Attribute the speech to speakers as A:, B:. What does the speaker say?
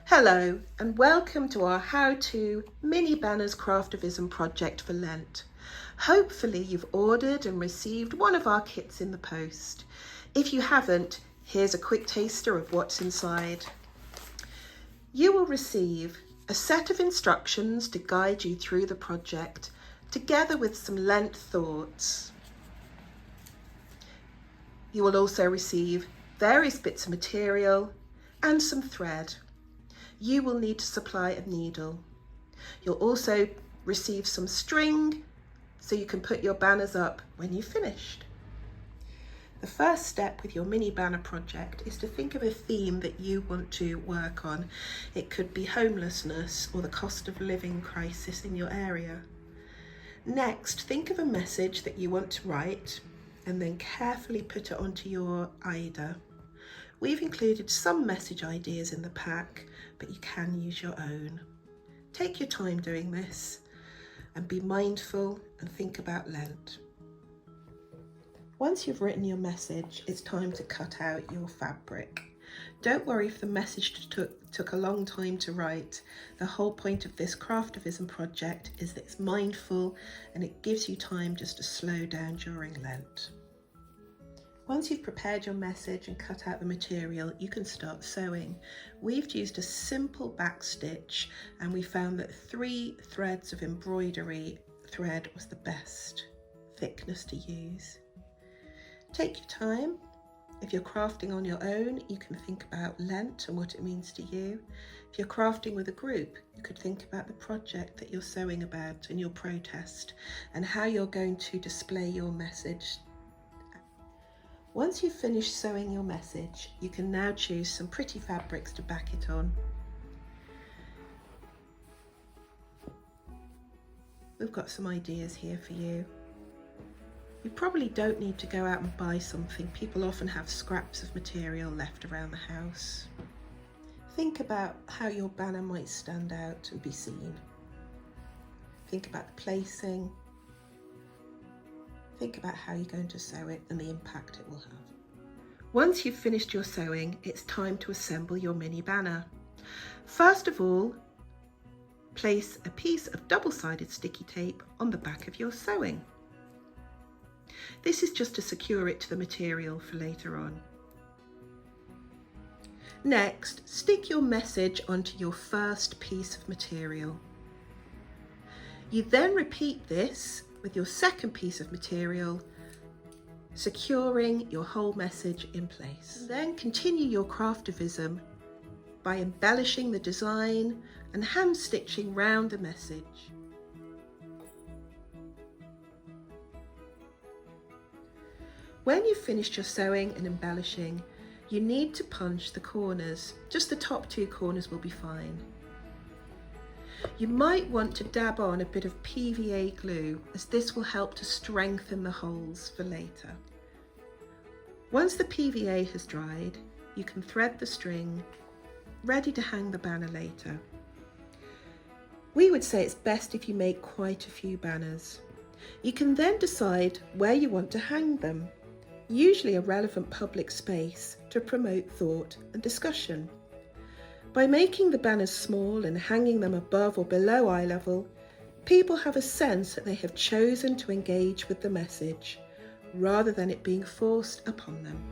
A: Hello and welcome to our how-to mini banners craftivism project for Lent. Hopefully you've ordered and received one of our kits in the post. If you haven't, here's a quick taster of what's inside. You will receive a set of instructions to guide you through the project, together with some Lent thoughts. You will also receive various bits of material and some thread. You will need to supply a needle. You'll also receive some string so you can put your banners up when you've finished. The first step with your mini banner project is to think of a theme that you want to work on. It could be homelessness or the cost of living crisis in your area. Next, think of a message that you want to write and then carefully put it onto your IDA. We've included some message ideas in the pack, but you can use your own. Take your time doing this and be mindful and think about Lent. Once you've written your message, it's time to cut out your fabric. Don't worry if the message took a long time to write. The whole point of this craftivism project is that it's mindful and it gives you time just to slow down during Lent. Once you've prepared your message and cut out the material, you can start sewing. We've used a simple back stitch and we found that 3 threads of embroidery thread was the best thickness to use. Take your time. If you're crafting on your own, you can think about Lent and what it means to you. If you're crafting with a group, you could think about the project that you're sewing about and your protest and how you're going to display your message. Once you've finished sewing your message, you can now choose some pretty fabrics to back it on. We've got some ideas here for you. You probably don't need to go out and buy something. People often have scraps of material left around the house. Think about how your banner might stand out and be seen. Think about the placing. Think about how you're going to sew it and the impact it will have. Once you've finished your sewing, it's time to assemble your mini banner. First of all, place a piece of double-sided sticky tape on the back of your sewing. This is just to secure it to the material for later on. Next, stick your message onto your first piece of material. You then repeat this with your second piece of material, securing your whole message in place. Then continue your craftivism by embellishing the design and hand stitching round the message. When you've finished your sewing and embellishing, you need to punch the corners. Just the top 2 corners will be fine. You might want to dab on a bit of PVA glue, as this will help to strengthen the holes for later. Once the PVA has dried, you can thread the string, ready to hang the banner later. We would say it's best if you make quite a few banners. You can then decide where you want to hang them, usually a relevant public space to promote thought and discussion. By making the banners small and hanging them above or below eye level, people have a sense that they have chosen to engage with the message, rather than it being forced upon them.